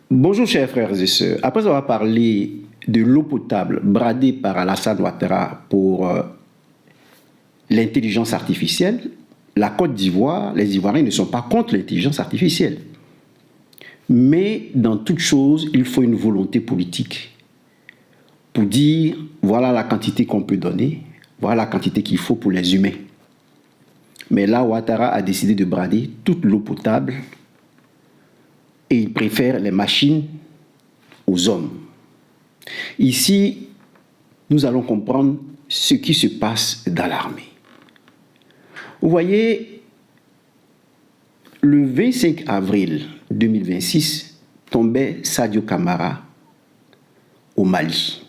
Bonjour chers frères et sœurs. Après avoir parlé de l'eau potable bradée par Alassane Ouattara pour l'intelligence artificielle, la Côte d'Ivoire, les Ivoiriens ne sont pas contre l'intelligence artificielle. Mais dans toute chose, il faut une volonté politique pour dire voilà la quantité qu'on peut donner, voilà la quantité qu'il faut pour les humains. Mais là, Ouattara a décidé de brader toute l'eau potable et il préfère les machines aux hommes. Ici, nous allons comprendre ce qui se passe dans l'armée. Vous voyez, le 25 avril 2026 tombait Sadio Camara au Mali.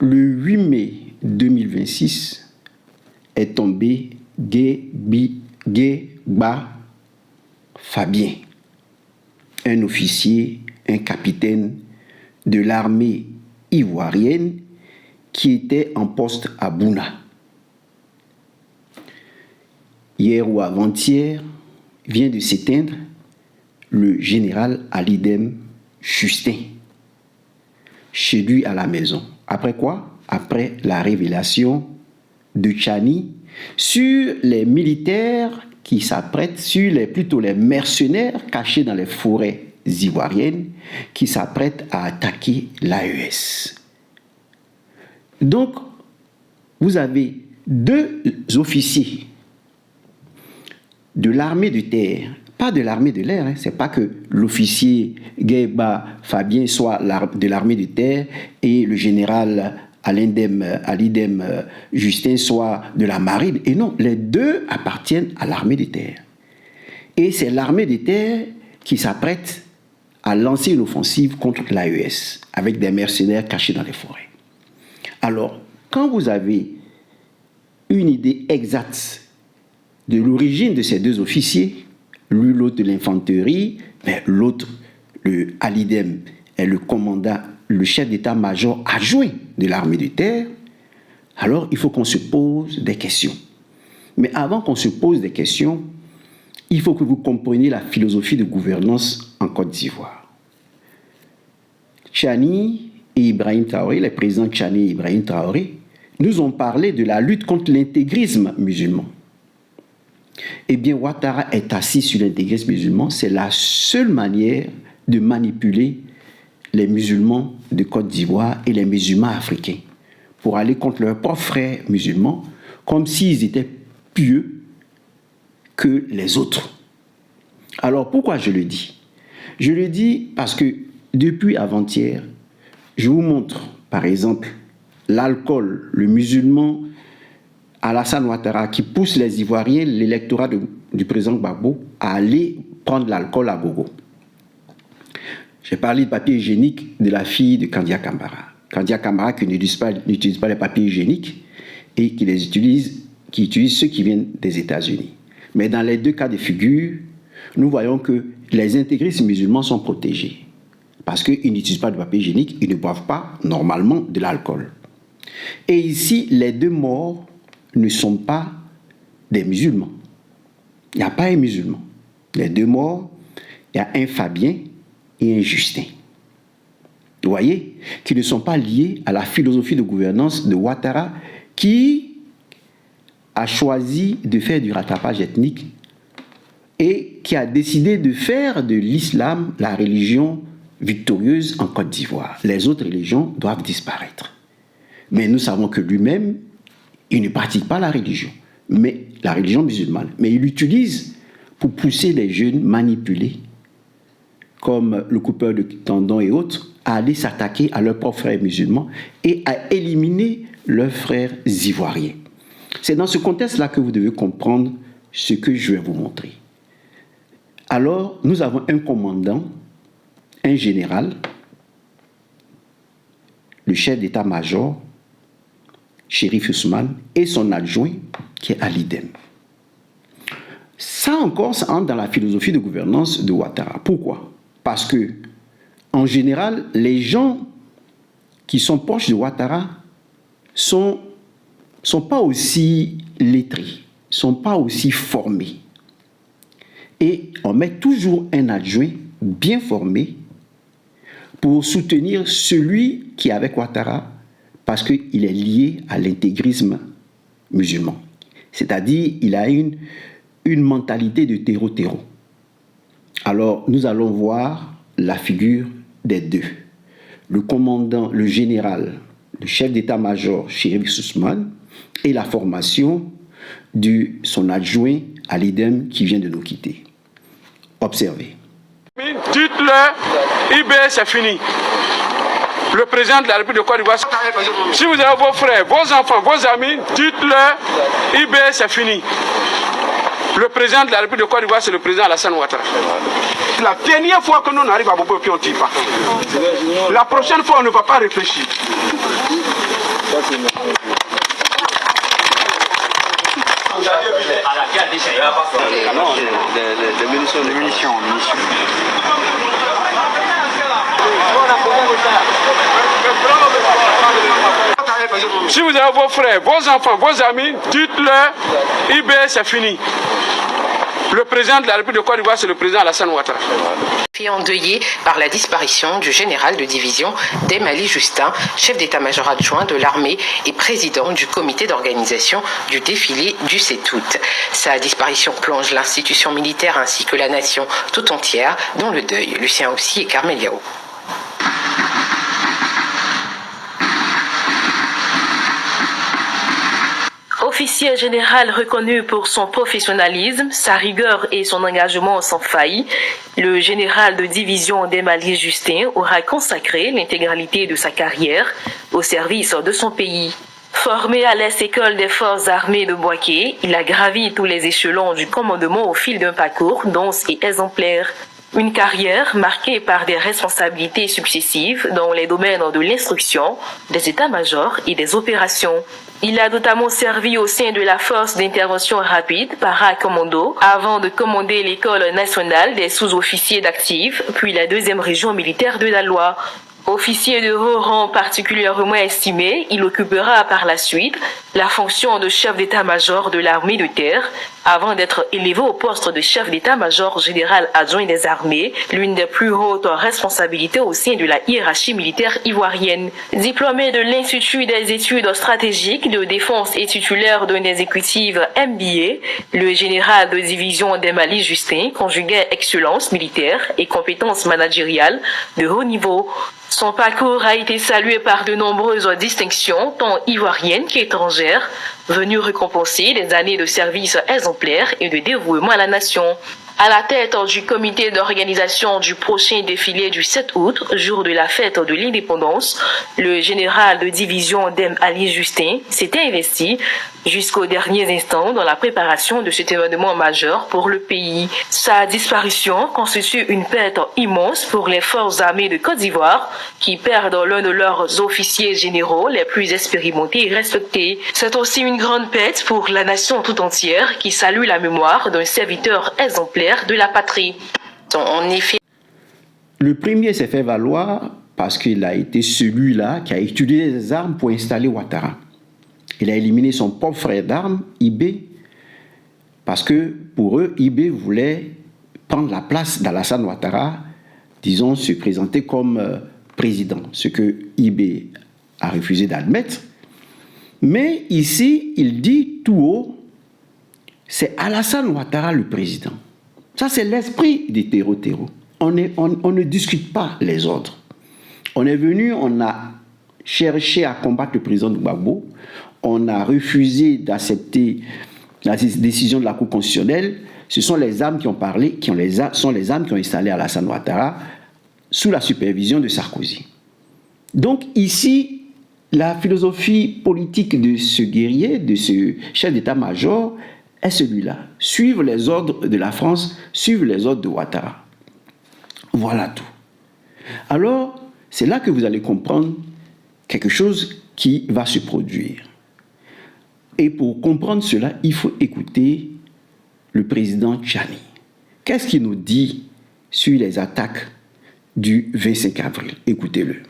Le 8 mai 2026 est tombé Guéba Fabien, un officier, un capitaine de l'armée ivoirienne qui était en poste à Bouna. Hier ou avant-hier vient de s'éteindre le général Alidem Justin, chez lui à la maison. Après quoi? Après la révélation de Tchani sur les militaires qui s'apprêtent, plutôt les mercenaires cachés dans les forêts ivoiriennes qui s'apprêtent à attaquer l'AES. Donc, vous avez deux officiers de l'armée de terre, pas de l'armée de l'air, c'est pas que l'officier Guéba Fabien soit de l'armée de terre et le général Alidem Justin soit de la marine. Et non, les deux appartiennent à l'armée de terre. Et c'est l'armée de terre qui s'apprête à lancer une offensive contre l'AES avec des mercenaires cachés dans les forêts. Alors, quand vous avez une idée exacte de l'origine de ces deux officiers, l'autre de l'infanterie, mais l'autre, le Alidem, est le commandant, le chef d'état-major adjoint de l'armée de terre, alors il faut qu'on se pose des questions. Mais avant qu'on se pose des questions, il faut que vous compreniez la philosophie de gouvernance en Côte d'Ivoire. Tchani et Ibrahim Traoré, les présidents Tchani et Ibrahim Traoré, nous ont parlé de la lutte contre l'intégrisme musulman. Eh bien, Ouattara est assis sur l'intégrisme musulman. C'est la seule manière de manipuler les musulmans de Côte d'Ivoire et les musulmans africains pour aller contre leurs propres frères musulmans comme s'ils étaient pieux que les autres. Alors, pourquoi je le dis? Je le dis parce que depuis avant-hier, je vous montre, par exemple, l'alcool, le musulman Alassane Ouattara qui pousse les Ivoiriens, l'électorat du président Gbagbo, à aller prendre l'alcool à gogo. J'ai parlé de papier hygiénique de la fille de Kandia Camara. Kandia Camara qui n'utilise pas les papiers hygiéniques et qui utilise ceux qui viennent des États-Unis. Mais dans les deux cas de figure, nous voyons que les intégristes musulmans sont protégés. Parce qu'ils n'utilisent pas de papier hygiénique, ils ne boivent pas normalement de l'alcool. Et ici, les deux morts ne sont pas des musulmans. Il n'y a pas un musulman. Les deux morts, il y a un Fabien et un Justin. Vous voyez, qui ne sont pas liés à la philosophie de gouvernance de Ouattara qui a choisi de faire du rattrapage ethnique et qui a décidé de faire de l'islam la religion victorieuse en Côte d'Ivoire. Les autres religions doivent disparaître. Mais nous savons que lui-même, il ne pratique pas la religion musulmane, mais il l'utilise pour pousser les jeunes manipulés, comme le coupeur de tendons et autres, à aller s'attaquer à leurs propres frères musulmans et à éliminer leurs frères ivoiriens. C'est dans ce contexte-là que vous devez comprendre ce que je vais vous montrer. Alors, nous avons un commandant, un général, le chef d'état-major, Chérif Ousmane, et son adjoint, qui est Alidem. Ça encore, ça entre dans la philosophie de gouvernance de Ouattara. Pourquoi? Parce que, en général, les gens qui sont proches de Ouattara sont pas aussi lettrés, sont pas aussi formés. Et on met toujours un adjoint bien formés pour soutenir celui qui est avec Ouattara parce qu'il est lié à l'intégrisme musulman. C'est-à-dire il a une mentalité de terreau-terreau. Alors nous allons voir la figure des deux. Le commandant, le général, le chef d'état-major Chérif Soussman et la formation de son adjoint à l'IDEM qui vient de nous quitter. Observez. Dites-le, IB c'est fini. Le président de la République de Côte d'Ivoire, si vous avez vos frères, vos enfants, vos amis, dites-le, IB c'est fini. Le président de la République de Côte d'Ivoire, c'est le président Alassane Ouattara. La dernière fois que nous on arrive à Bobo, puis on ne tire pas. La prochaine fois, on ne va pas réfléchir. Les munitions. Si vous avez vos frères, vos enfants, vos amis, dites-le, IB c'est fini. Le président de la République de Côte d'Ivoire, c'est le président Alassane Ouattara. Endeuillé par la disparition du général de division Dame Ali Justin, chef d'état-major adjoint de l'armée et président du comité d'organisation du défilé du 7 août. Sa disparition plonge l'institution militaire ainsi que la nation tout entière dans le deuil. Lucien Aussi et Carmel Yao. Officier général reconnu pour son professionnalisme, sa rigueur et son engagement sans faille, le général de division Dame Ali Justin aura consacré l'intégralité de sa carrière au service de son pays. Formé à l'École des forces armées de Bouaké, il a gravi tous les échelons du commandement au fil d'un parcours dense et exemplaire. Une carrière marquée par des responsabilités successives dans les domaines de l'instruction, des états-majors et des opérations. Il a notamment servi au sein de la force d'intervention rapide para-commando avant de commander l'école nationale des sous-officiers d'actifs, puis la 2e région militaire de la Loi. Officier de haut rang particulièrement estimé, il occupera par la suite la fonction de chef d'état-major de l'armée de terre avant d'être élevé au poste de chef d'état-major général adjoint des armées, l'une des plus hautes responsabilités au sein de la hiérarchie militaire ivoirienne. Diplômé de l'Institut des études stratégiques de défense et titulaire d'un exécutif MBA, le général de division Dame Ali Justin conjuguait excellence militaire et compétences managériales de haut niveau. Son parcours a été salué par de nombreuses distinctions, tant ivoiriennes qu'étrangères, venues récompenser des années de service exemplaire et de dévouement à la nation. À la tête du comité d'organisation du prochain défilé du 7 août, jour de la fête de l'indépendance, le général de division Dame Ali Justin s'était investi jusqu'aux derniers instants dans la préparation de cet événement majeur pour le pays. Sa disparition constitue une perte immense pour les forces armées de Côte d'Ivoire qui perdent l'un de leurs officiers généraux les plus expérimentés et respectés. C'est aussi une grande perte pour la nation tout entière qui salue la mémoire d'un serviteur exemplaire de la patrie. En effet, le premier s'est fait valoir parce qu'il a été celui-là qui a utilisé les armes pour installer Ouattara. Il a éliminé son propre frère d'armes, IB, parce que pour eux, IB voulait prendre la place d'Alassane Ouattara, disons, se présenter comme président, ce que IB a refusé d'admettre. Mais ici, il dit tout haut, c'est Alassane Ouattara le président. Ça, c'est l'esprit des terreau-terreau. On ne discute pas les ordres. On est venu, on a cherché à combattre le président Gbagbo, on a refusé d'accepter la décision de la Cour constitutionnelle. Ce sont les armes qui ont parlé, sont les armes qui ont installé Alassane Ouattara sous la supervision de Sarkozy. Donc ici, la philosophie politique de ce guerrier, de ce chef d'état-major, est celui-là. Suivre les ordres de la France, suivre les ordres de Ouattara. Voilà tout. Alors, c'est là que vous allez comprendre quelque chose qui va se produire. Et pour comprendre cela, il faut écouter le président Tchani. Qu'est-ce qu'il nous dit sur les attaques du 25 avril? Écoutez-le.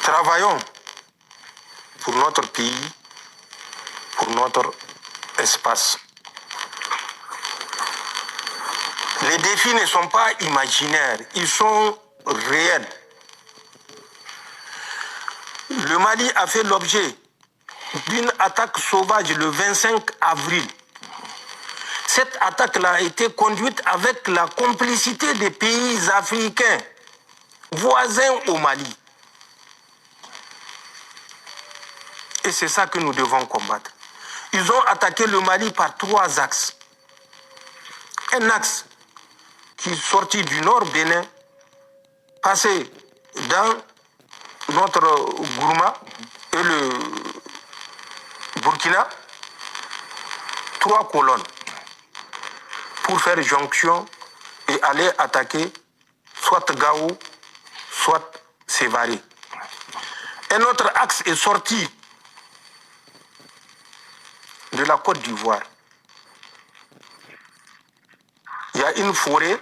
Travaillons pour notre pays, pour notre espace. Les défis ne sont pas imaginaires, ils sont réels. Le Mali a fait l'objet d'une attaque sauvage le 25 avril. Cette attaque-là a été conduite avec la complicité des pays africains voisins au Mali. Et c'est ça que nous devons combattre. Ils ont attaqué le Mali par 3 axes. Un axe qui est sorti du nord Bénin, passé dans notre Gourma et le Burkina, 3 colonnes pour faire jonction et aller attaquer soit Gao, soit Sévaré. Un autre axe est sorti de la Côte d'Ivoire. Il y a une forêt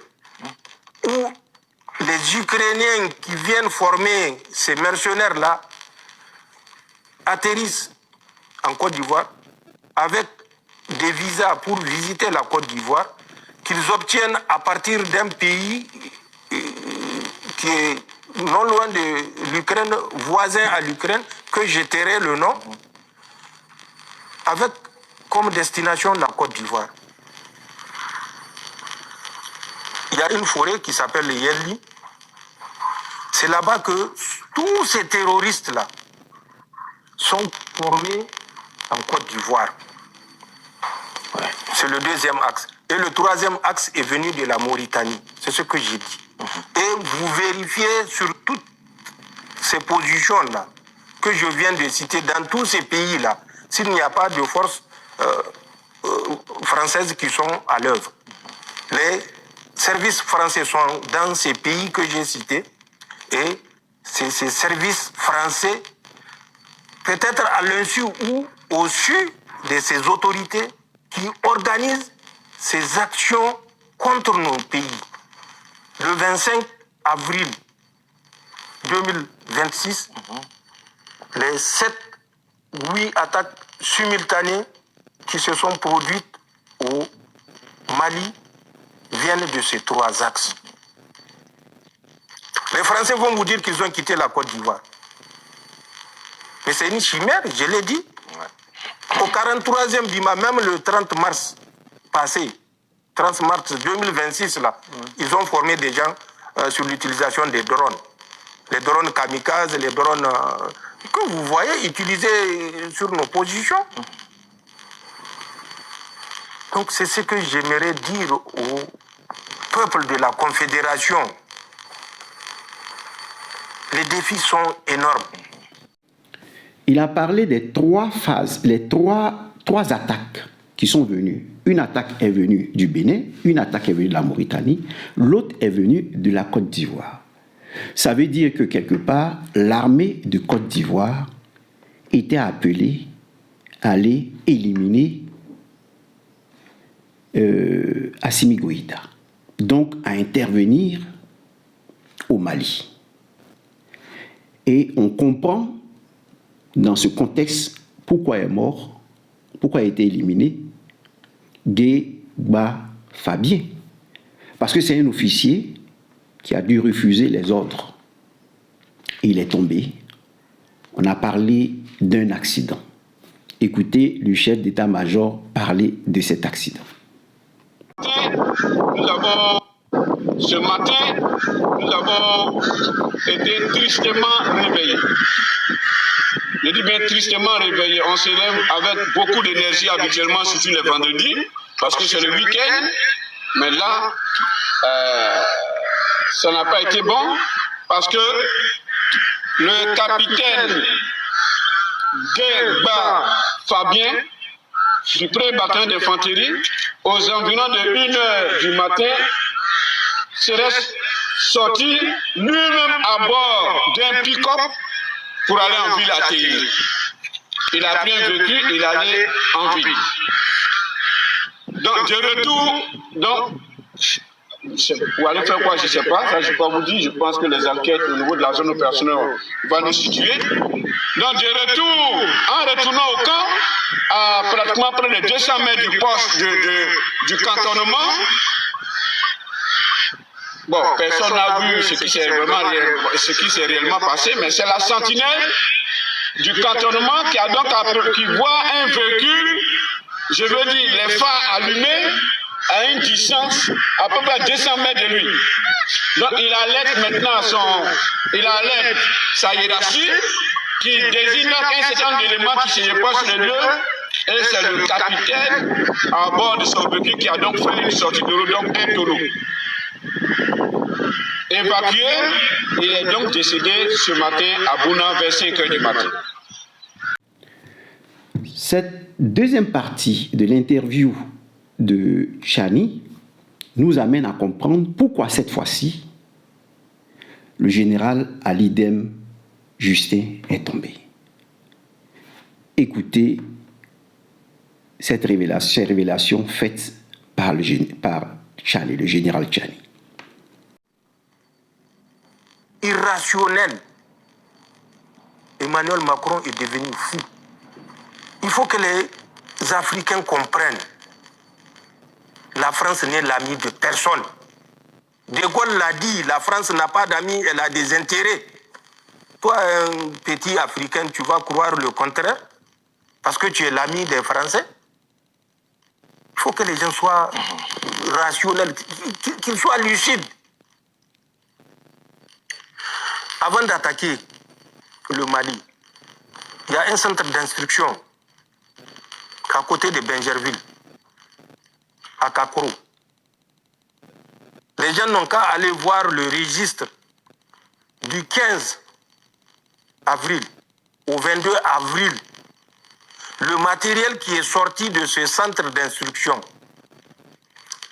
où les Ukrainiens qui viennent former ces mercenaires-là atterrissent en Côte d'Ivoire avec des visas pour visiter la Côte d'Ivoire qu'ils obtiennent à partir d'un pays qui est non loin de l'Ukraine, voisin à l'Ukraine, que je tairai le nom, avec comme destination la Côte d'Ivoire. Il y a une forêt qui s'appelle le Yelli. C'est là-bas que tous ces terroristes-là sont formés en Côte d'Ivoire. C'est le deuxième axe. Et le troisième axe est venu de la Mauritanie. C'est ce que j'ai dit. Et vous vérifiez sur toutes ces positions-là que je viens de citer, dans tous ces pays-là, s'il n'y a pas de forces françaises qui sont à l'œuvre. Les services français sont dans ces pays que j'ai cités et c'est ces services français, peut-être à l'insu ou au-dessus de ces autorités qui organisent ces actions contre nos pays. Le 25 avril 2026, les 7-8 attaques simultanées qui se sont produites au Mali viennent de ces 3 axes. Les Français vont vous dire qu'ils ont quitté la Côte d'Ivoire. Mais c'est une chimère, je l'ai dit. Au 43e Bima, même le 30 mars passé, 30 mars 2026, là, ils ont formé des gens sur l'utilisation des drones. Les drones kamikazes, les drones que vous voyez utilisés sur nos positions. Donc c'est ce que j'aimerais dire au peuple de la Confédération. Les défis sont énormes. Il a parlé des 3 phases, les trois attaques qui sont venues. Une attaque est venue du Bénin, une attaque est venue de la Mauritanie, l'autre est venue de la Côte d'Ivoire. Ça veut dire que quelque part, l'armée de Côte d'Ivoire était appelée à aller éliminer Assimi Goïta, donc à intervenir au Mali. Et on comprend dans ce contexte pourquoi il est mort, pourquoi il a été éliminé, Guéba Fabien. Parce que c'est un officier qui a dû refuser les ordres. Et il est tombé. On a parlé d'un accident. Écoutez le chef d'état-major parler de cet accident. Ce matin, nous avons été tristement réveillés. Je dis bien tristement réveillés. On se lève avec beaucoup d'énergie habituellement, surtout les vendredis, parce que c'est le week-end. Mais là, ça n'a pas été bon, parce que le capitaine Guéba Fabien, du 1er bataillon d'infanterie, aux environs de 1h du matin, serait sorti lui-même à bord d'un pick-up pour aller en ville atterrir. Il a pris un véhicule, il allait en ville. Donc, de retour, pour aller faire quoi, je ne sais pas, ça je ne peux pas vous dire, je pense que les enquêtes au niveau de la zone opérationnelle vont nous situer. Donc, de retour, en retournant au camp, à pratiquement près de 200 mètres du poste du cantonnement, Bon, personne n'a vu ce qui s'est réellement passé, mais c'est la sentinelle du cantonnement qui voit un véhicule, je veux dire, les phares allumés à une distance à peu près 200 mètres de lui. Donc il alerte maintenant sa hiérarchie qui désigne un certain nombre d'éléments qui se déposent sur les deux. Et c'est le capitaine à bord de son véhicule qui a donc fait une sortie de l'eau, donc un tonneau. Évacué, il est donc décédé ce matin à Bouna vers 5 h du matin. Cette deuxième partie de l'interview de Tchani nous amène à comprendre pourquoi cette fois-ci le général Ali Dem Justin est tombé. Écoutez ces révélations faites par Tchani, le général Tchani. Irrationnel. Emmanuel Macron est devenu fou. Il faut que les Africains comprennent. La France n'est l'ami de personne. De Gaulle l'a dit, la France n'a pas d'amis, elle a des intérêts. Toi, un petit Africain, tu vas croire le contraire parce que tu es l'ami des Français. Il faut que les gens soient rationnels, qu'ils soient lucides. Avant d'attaquer le Mali, il y a un centre d'instruction à côté de Benjerville, à Kakoro. Les gens n'ont qu'à aller voir le registre du 15 avril au 22 avril. Le matériel qui est sorti de ce centre d'instruction,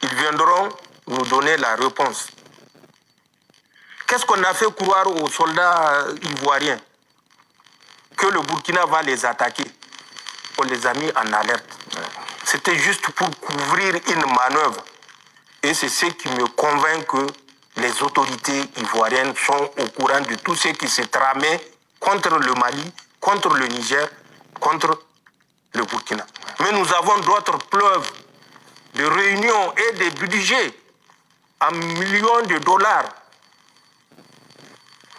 ils viendront nous donner la réponse. Qu'est-ce qu'on a fait croire aux soldats ivoiriens? Que le Burkina va les attaquer. On les a mis en alerte. C'était juste pour couvrir une manœuvre. Et c'est ce qui me convainc que les autorités ivoiriennes sont au courant de tout ce qui s'est tramé contre le Mali, contre le Niger, contre le Burkina. Mais nous avons d'autres preuves de réunions et de budgets en millions de dollars.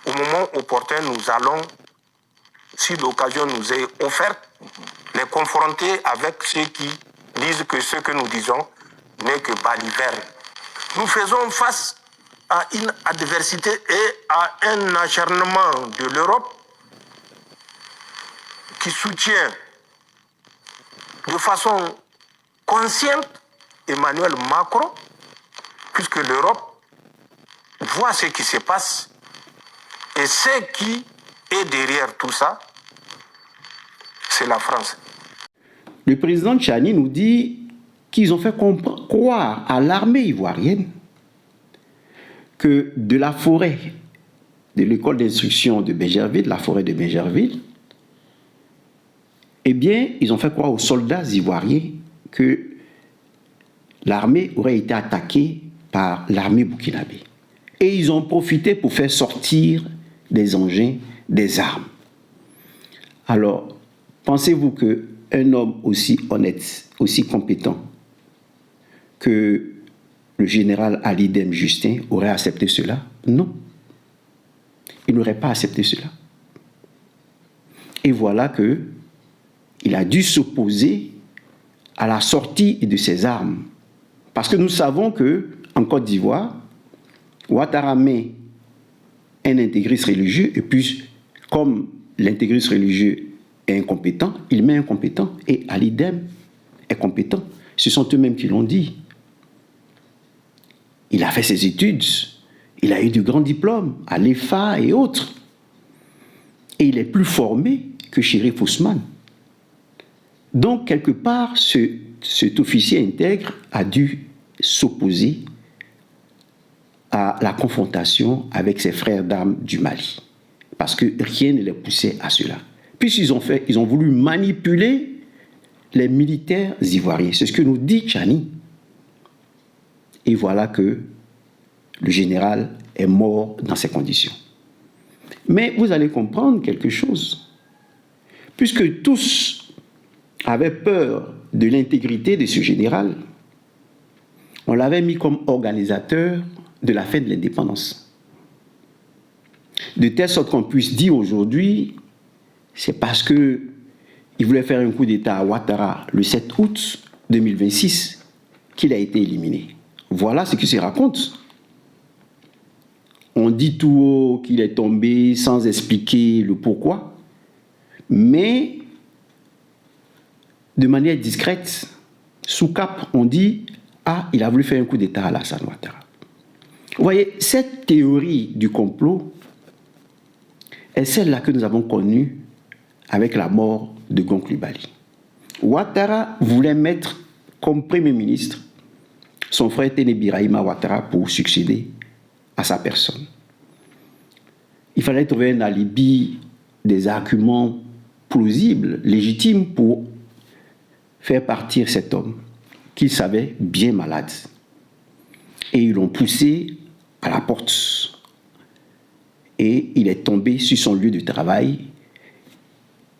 Au moment opportun, nous allons, si l'occasion nous est offerte, les confronter avec ceux qui disent que ce que nous disons n'est que baliverne. Nous faisons face à une adversité et à un acharnement de l'Europe qui soutient de façon consciente Emmanuel Macron, puisque l'Europe voit ce qui se passe et ce qui est derrière tout ça, c'est la France. Le président Tchani nous dit qu'ils ont fait croire à l'armée ivoirienne que de la forêt, de l'école d'instruction de Benjerville, la forêt de Benjerville, eh bien, ils ont fait croire aux soldats ivoiriens que l'armée aurait été attaquée par l'armée burkinabé. Et ils ont profité pour faire sortir des engins, des armes. Alors, pensez-vous qu'un homme aussi honnête, aussi compétent que le général Ali Dem Justin aurait accepté cela? Non. Il n'aurait pas accepté cela. Et voilà que il a dû s'opposer à la sortie de ses armes. Parce que nous savons qu'en Côte d'Ivoire, Ouattara met un intégriste religieux, et puis, comme l'intégriste religieux est incompétent, il met un compétent, et Ali Dem est compétent. Ce sont eux-mêmes qui l'ont dit. Il a fait ses études, il a eu de grands diplômes à l'EFA et autres. Et il est plus formé que Chérif Ousmane. Donc, quelque part, cet officier intègre a dû s'opposer à la confrontation avec ses frères d'armes du Mali. Parce que rien ne les poussait à cela. Puisqu'ils ont voulu manipuler les militaires ivoiriens. C'est ce que nous dit Tchani. Et voilà que le général est mort dans ces conditions. Mais vous allez comprendre quelque chose. Puisque tous avaient peur de l'intégrité de ce général, on l'avait mis comme organisateur de la fin de l'indépendance. De telle sorte qu'on puisse dire aujourd'hui, c'est parce qu'il voulait faire un coup d'État à Ouattara le 7 août 2026 qu'il a été éliminé. Voilà ce qui se raconte. On dit tout haut qu'il est tombé sans expliquer le pourquoi, mais de manière discrète, sous cap, on dit « Ah, il a voulu faire un coup d'État à Alassane Ouattara ». Vous voyez, cette théorie du complot est celle-là que nous avons connue avec la mort de Gon Coulibaly. Ouattara voulait mettre comme Premier ministre son frère Téné Birahima Ouattara pour succéder à sa personne. Il fallait trouver un alibi, des arguments plausibles, légitimes pour faire partir cet homme qu'il savait bien malade. Et ils l'ont poussé à la porte. Et il est tombé sur son lieu de travail.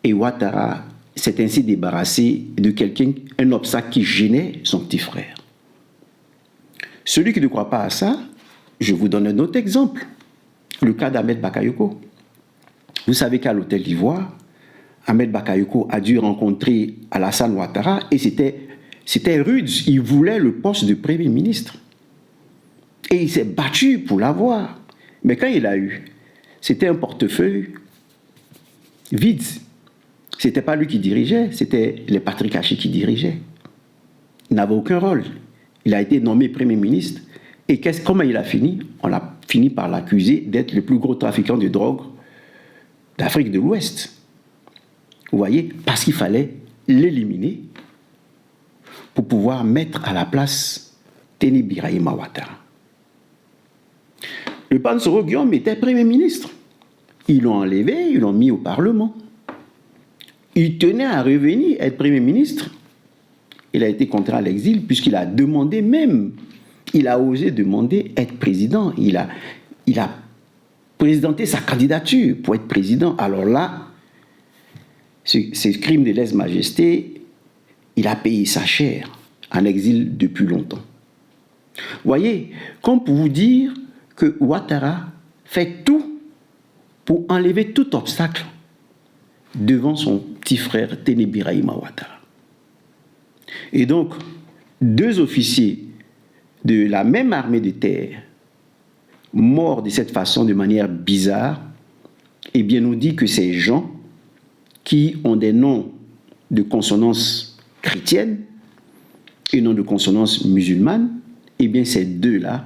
Et Ouattara s'est ainsi débarrassé de quelqu'un, un obstacle qui gênait son petit frère. Celui qui ne croit pas à ça, je vous donne un autre exemple. Le cas d'Ahmed Bakayoko. Vous savez qu'à l'Hôtel d'Ivoire, Ahmed Bakayoko a dû rencontrer Alassane Ouattara et c'était rude. Il voulait le poste de Premier ministre. Et il s'est battu pour l'avoir. Mais quand il l'a eu, c'était un portefeuille vide. Ce n'était pas lui qui dirigeait, c'était les Patrick Haché qui dirigeaient. Il n'avait aucun rôle. Il a été nommé Premier ministre. Et comment il a fini? On a fini par l'accuser d'être le plus gros trafiquant de drogue d'Afrique de l'Ouest. Vous voyez? Parce qu'il fallait l'éliminer pour pouvoir mettre à la place Téné Birahima Ouattara. Le Pansoro Guillaume était Premier ministre. Ils l'ont enlevé, ils l'ont mis au Parlement. Il tenait à revenir être Premier ministre. Il a été contraint à l'exil puisqu'il a demandé même, il a osé demander être président. Il a présenté sa candidature pour être président. Alors là, ce crime de lèse-majesté, il a payé sa chair en exil depuis longtemps. Vous voyez, comme pour vous dire que Ouattara fait tout pour enlever tout obstacle devant son petit frère Téné Birahima Ouattara. Et donc, deux officiers de la même armée de terre, morts de cette façon, de manière bizarre, eh bien, nous dit que ces gens qui ont des noms de consonance chrétienne et non de consonance musulmane, eh bien, ces deux-là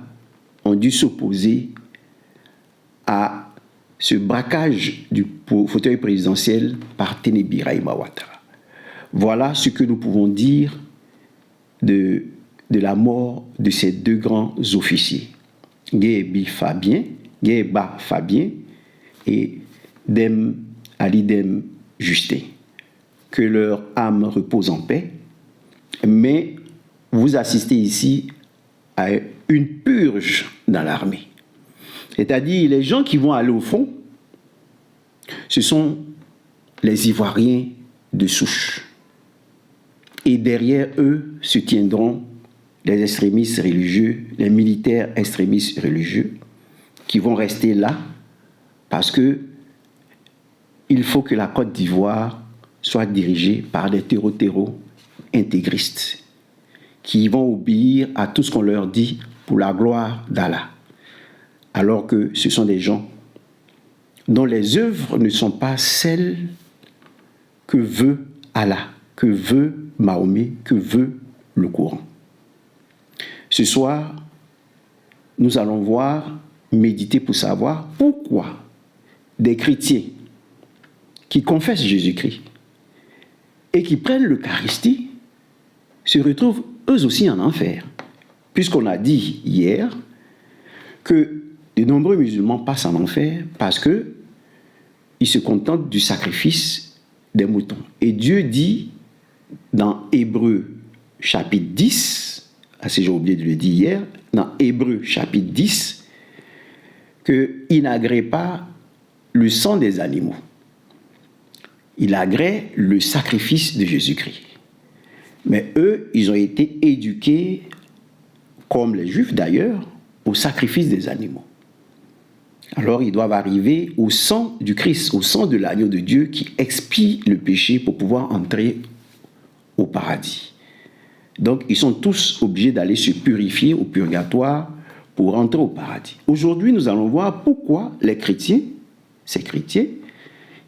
ont dû s'opposer à ce braquage du fauteuil présidentiel par Téné Birahima Ouattara. Voilà ce que nous pouvons dire de la mort de ces deux grands officiers, Guéba Fabien et Ali Dem Justin. Que leur âme repose en paix, mais vous assistez ici à une purge dans l'armée. C'est-à-dire, les gens qui vont aller au front, ce sont les Ivoiriens de souche. Et derrière eux se tiendront les extrémistes religieux, les militaires extrémistes religieux, qui vont rester là parce que il faut que la Côte d'Ivoire soit dirigée par des terreaux intégristes qui vont obéir à tout ce qu'on leur dit pour la gloire d'Allah. Alors que ce sont des gens dont les œuvres ne sont pas celles que veut Allah, que veut Mahomet, que veut le Coran. Ce soir, nous allons méditer pour savoir pourquoi des chrétiens qui confessent Jésus-Christ et qui prennent l'Eucharistie se retrouvent eux aussi en enfer. Puisqu'on a dit hier que de nombreux musulmans passent en enfer parce qu'ils se contentent du sacrifice des moutons. Et Dieu dit dans Hébreux chapitre 10, si j'ai oublié de le dire hier, dans Hébreux chapitre 10, qu'il n'agrée pas le sang des animaux. Il agrée le sacrifice de Jésus-Christ. Mais eux, ils ont été éduqués, comme les Juifs d'ailleurs, au sacrifice des animaux. Alors ils doivent arriver au sang du Christ, au sang de l'agneau de Dieu qui expie le péché pour pouvoir entrer au paradis. Donc ils sont tous obligés d'aller se purifier au purgatoire pour entrer au paradis. Aujourd'hui, nous allons voir pourquoi les chrétiens, ces chrétiens,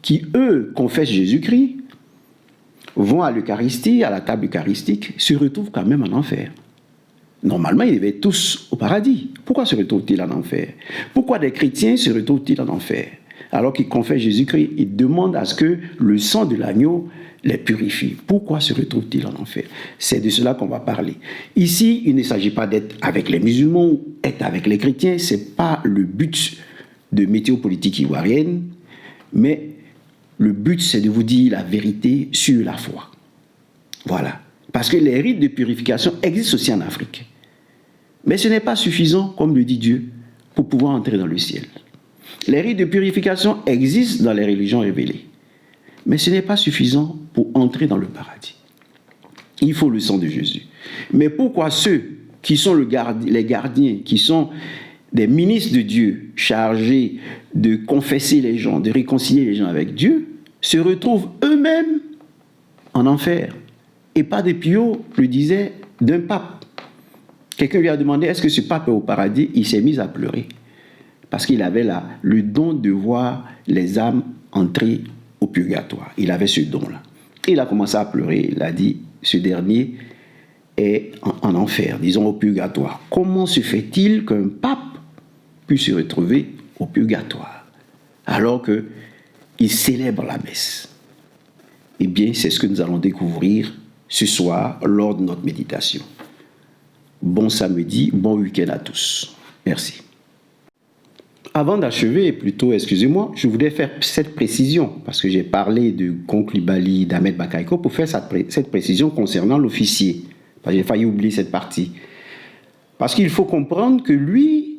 qui eux confessent Jésus-Christ, vont à l'Eucharistie, à la table eucharistique, se retrouvent quand même en enfer. Normalement, ils devaient être tous au paradis. Pourquoi se retrouvent-ils en enfer? Pourquoi des chrétiens se retrouvent-ils en enfer? Alors qu'ils confessent Jésus-Christ, ils demandent à ce que le sang de l'agneau les purifie. Pourquoi se retrouvent-ils en enfer? C'est de cela qu'on va parler. Ici, il ne s'agit pas d'être avec les musulmans ou être avec les chrétiens. Ce n'est pas le but de Météo Politique Ivoirienne, mais le but, c'est de vous dire la vérité sur la foi. Voilà. Parce que les rites de purification existent aussi en Afrique. Mais ce n'est pas suffisant, comme le dit Dieu, pour pouvoir entrer dans le ciel. Les rites de purification existent dans les religions révélées. Mais ce n'est pas suffisant pour entrer dans le paradis. Il faut le sang de Jésus. Mais pourquoi ceux qui sont les gardiens, qui sont des ministres de Dieu, chargés de confesser les gens, de réconcilier les gens avec Dieu, se retrouvent eux-mêmes en enfer? Et pas des Pio le disait d'un pape. Quelqu'un lui a demandé, est-ce que ce pape est au paradis? Il s'est mis à pleurer. Parce qu'il avait le don de voir les âmes entrer au purgatoire. Il avait ce don-là. Il a commencé à pleurer. Il a dit, ce dernier est en enfer, disons au purgatoire. Comment se fait-il qu'un pape puisse se retrouver au purgatoire alors qu'il célèbre la messe? Eh bien, c'est ce que nous allons découvrir ce soir lors de notre méditation. Bon samedi, bon week-end à tous. Merci. Avant d'achever, je voudrais faire cette précision, parce que j'ai parlé de Coulibaly, d'Ahmed Bakaïko, pour faire cette précision concernant l'officier. J'ai failli oublier cette partie. Parce qu'il faut comprendre que lui,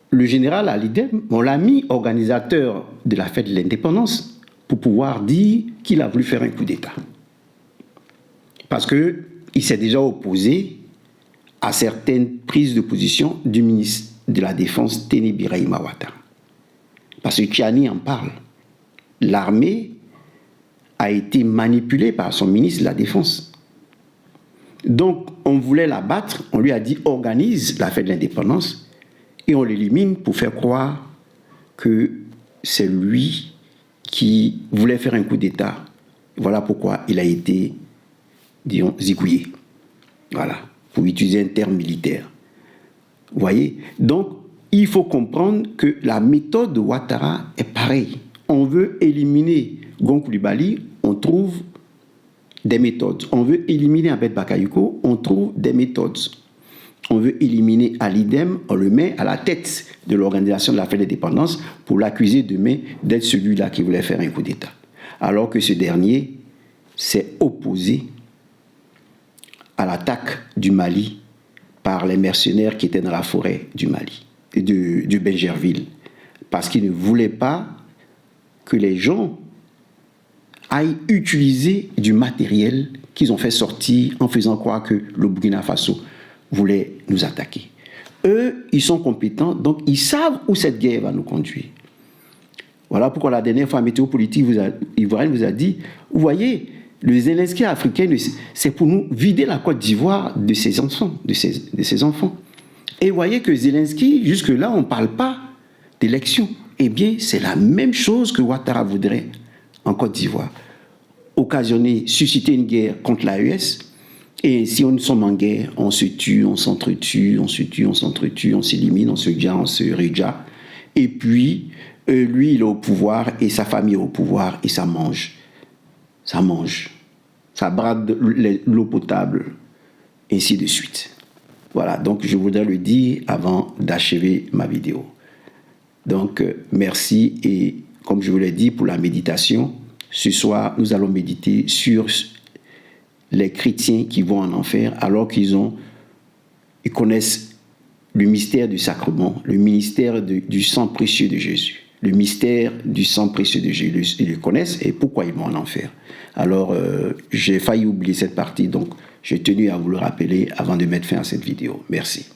le général Alidem, on l'a mis organisateur de la fête de l'indépendance pour pouvoir dire qu'il a voulu faire un coup d'État. Parce qu'il s'est déjà opposé à certaines prises de position du ministre de la Défense, Teni Birahima Ouattara. Parce que Tchani en parle. L'armée a été manipulée par son ministre de la Défense. Donc, on voulait la battre, on lui a dit organise la fête de l'indépendance et on l'élimine pour faire croire que c'est lui qui voulait faire un coup d'État. Voilà pourquoi il a été, disons, zigouillé. Voilà, pour utiliser un terme militaire. Vous voyez? Donc, il faut comprendre que la méthode de Ouattara est pareille. On veut éliminer Coulibaly, on trouve des méthodes. On veut éliminer Ahmed Bakayoko, on trouve des méthodes. On veut éliminer Alidem, on le met à la tête de l'organisation de la fête d'indépendance pour l'accuser demain d'être celui-là qui voulait faire un coup d'État. Alors que ce dernier s'est opposé à l'attaque du Mali par les mercenaires qui étaient dans la forêt du Mali, de Benjerville, parce qu'il ne voulait pas que les gens aillent utiliser du matériel qu'ils ont fait sortir en faisant croire que le Burkina Faso voulait nous attaquer. Eux, ils sont compétents, donc ils savent où cette guerre va nous conduire. Voilà pourquoi la dernière fois, Météo Politique Ivoirienne vous a dit, vous voyez, le Zelensky africain, c'est pour nous vider la Côte d'Ivoire de ses enfants, de ses enfants. Et vous voyez que Zelensky, jusque-là, on ne parle pas d'élection. Eh bien, c'est la même chose que Ouattara voudrait en Côte d'Ivoire. Occasionner, susciter une guerre contre l'AES. Et si nous sommes en guerre, on se tue, on s'entretue, on se tue, on s'entretue, on s'élimine, on se gère, on se reja. Et puis, lui, il est au pouvoir et sa famille est au pouvoir et ça mange. Ça mange. Ça brade l'eau potable. Ainsi de suite. Voilà, donc je voudrais le dire avant d'achever ma vidéo. Donc, merci. Et comme je vous l'ai dit, pour la méditation, ce soir, nous allons méditer sur les chrétiens qui vont en enfer alors qu'ils connaissent le mystère du sacrement, le mystère du sang précieux de Jésus. Le mystère du sang précieux de Jésus. Ils le connaissent et pourquoi ils vont en enfer. Alors, j'ai failli oublier cette partie, donc j'ai tenu à vous le rappeler avant de mettre fin à cette vidéo. Merci.